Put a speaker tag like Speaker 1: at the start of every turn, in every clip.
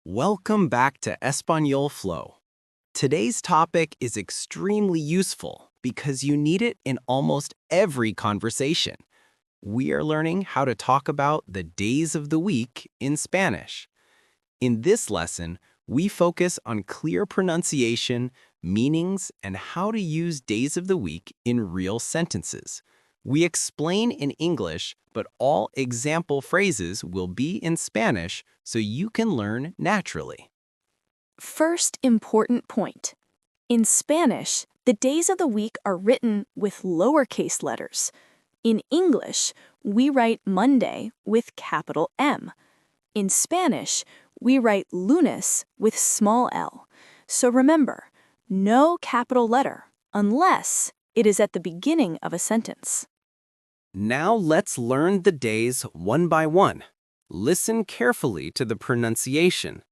Speaker 1: Welcome back to Espan Flow. Today's topic is extremely useful because you need it in almost every conversation. We are learning how to talk about the days of the week in Spanish. In this lesson, we focus on clear pronunciation, meanings, and how to use days of the week in real sentences. We explain in English, but all example phrases will be in Spanish so you can learn naturally.
Speaker 2: First important point. In Spanish, the days of the week are written with lowercase letters. In English, we write Monday with capital M. In Spanish, we write lunes with small l. So remember, no capital letter unless it is at the beginning of a sentence.
Speaker 1: Now let's learn the days one by one. Listen carefully to the pronunciation.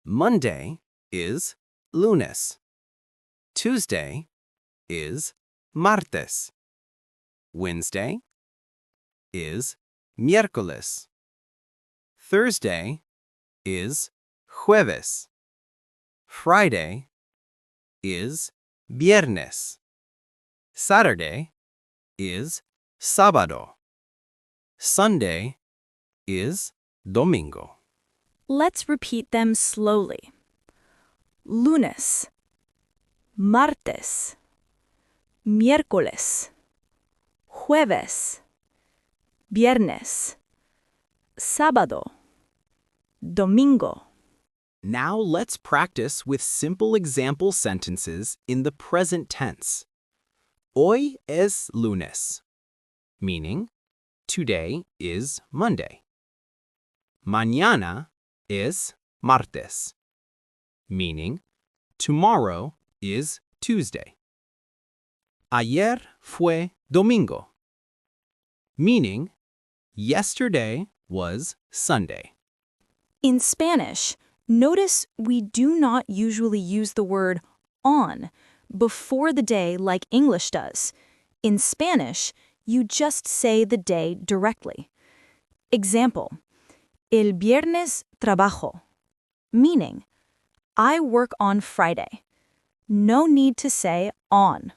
Speaker 1: Monday is lunes. Tuesday is martes. Wednesday is miércoles. Thursday is jueves. Friday is viernes. Saturday is sábado. Sunday is domingo.
Speaker 2: Let's repeat them slowly. Lunes, martes, miércoles, jueves, viernes, sábado, domingo.
Speaker 1: Now let's practice with simple example sentences in the present tense. Hoy es lunes, meaning today is Monday. Mañana es martes, meaning tomorrow is Tuesday. Ayer fue domingo, meaning yesterday was Sunday.
Speaker 2: In Spanish, notice we do not usually use the word on before the day like English does. In Spanish, you just say the day directly. Example, el viernes trabajo, meaning I work on Friday. No need to say on.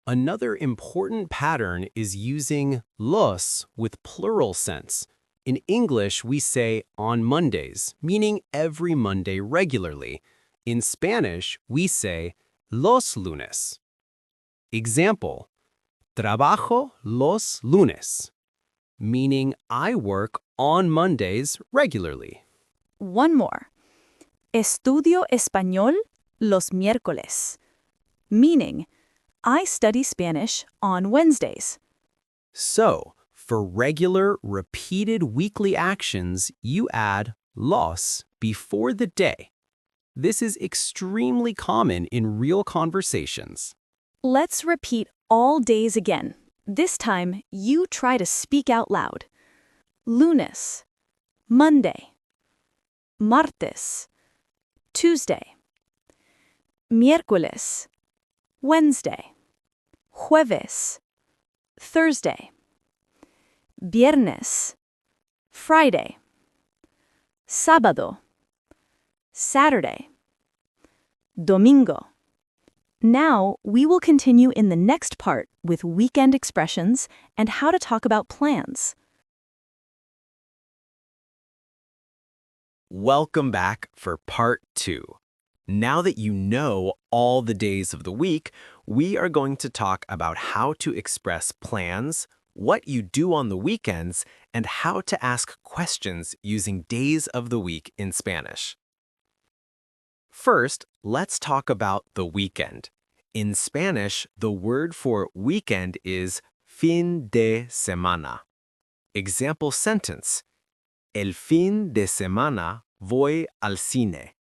Speaker 1: Another important pattern is using los with plural sense. In English, we say on Mondays, meaning every Monday regularly. In Spanish, we say los lunes. Example, trabajo los lunes, meaning I work on Mondays regularly.
Speaker 2: One more. Estudio español los miércoles, meaning I study Spanish on Wednesdays.
Speaker 1: So, for regular, repeated weekly actions, you add los before the day. This is extremely common in real conversations.
Speaker 2: Let's repeat all days again. This time, you try to speak out loud. Lunes, Monday, martes, Tuesday, miércoles, Wednesday, jueves, Thursday, viernes, Friday, sábado, Saturday, domingo. Now, we will continue in the next part with weekend expressions and how to talk about plans.
Speaker 1: Welcome back for part 2. Now that you know all the days of the week, we are going to talk about how to express plans, what you do on the weekends, and how to ask questions using days of the week in Spanish. First, let's talk about the weekend. In Spanish, the word for weekend is fin de semana. Example sentence, el fin de semana voy al cine,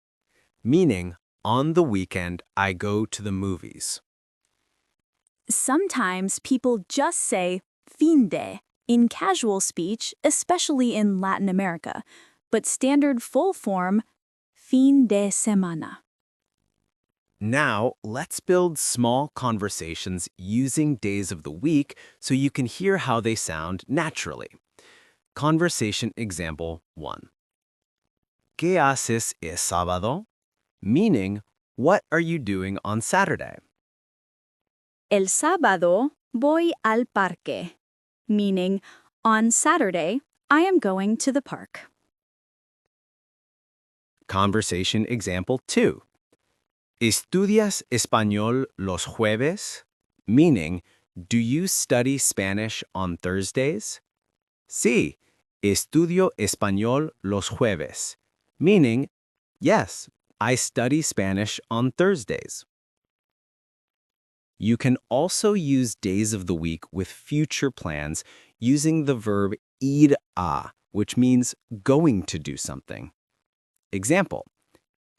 Speaker 1: meaning on the weekend I go to the movies.
Speaker 2: Sometimes people just say fin de in casual speech, especially in Latin America, but standard full form, fin de semana.
Speaker 1: Now, let's build small conversations using days of the week so you can hear how they sound naturally. Conversation example 1. ¿Qué haces es sábado? Meaning, what are you doing on Saturday?
Speaker 2: El sábado voy al parque, meaning on Saturday I am going to the park.
Speaker 1: Conversation example 2. ¿Estudias español los jueves? Meaning, do you study Spanish on Thursdays? Sí, estudio español los jueves. Meaning, yes, I study Spanish on Thursdays. You can also use days of the week with future plans using the verb ir a, which means going to do something. Example,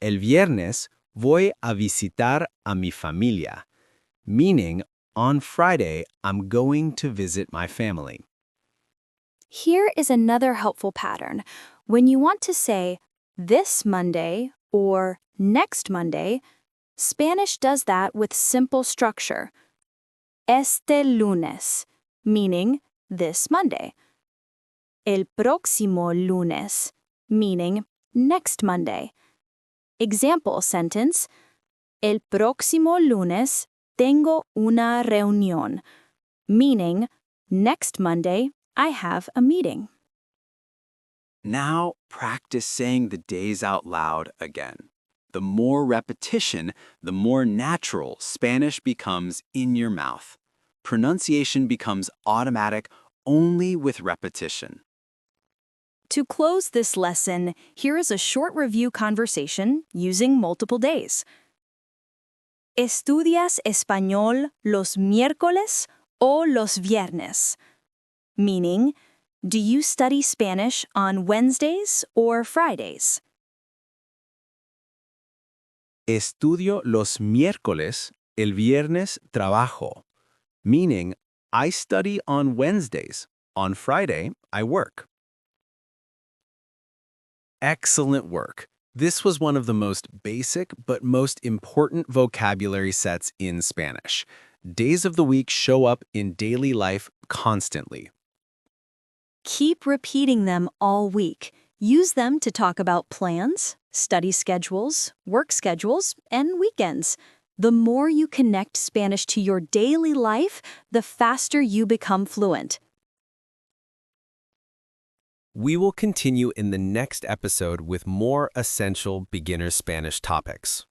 Speaker 1: el viernes voy a visitar a mi familia, meaning on Friday I'm going to visit my family.
Speaker 2: Here is another helpful pattern. When you want to say this Monday or next Monday, Spanish does that with simple structure. Este lunes, meaning this Monday. El próximo lunes, meaning next Monday. Example sentence, el próximo lunes tengo una reunión, meaning next Monday I have a meeting.
Speaker 1: Now practice saying the days out loud again. The more repetition, the more natural Spanish becomes in your mouth. Pronunciation becomes automatic only with repetition.
Speaker 2: To close this lesson, here is a short review conversation using multiple days. ¿Estudias español los miércoles o los viernes? Meaning, do you study Spanish on Wednesdays or Fridays?
Speaker 1: Estudio los miércoles, el viernes trabajo. Meaning, I study on Wednesdays. On Friday, I work. Excellent work. This was one of the most basic but most important vocabulary sets in Spanish. Days of the week show up in daily life constantly.
Speaker 2: Keep repeating them all week. Use them to talk about plans, study schedules, work schedules, and weekends. The more you connect Spanish to your daily life, the faster you become fluent.
Speaker 1: We will continue in the next episode with more essential beginner Spanish topics.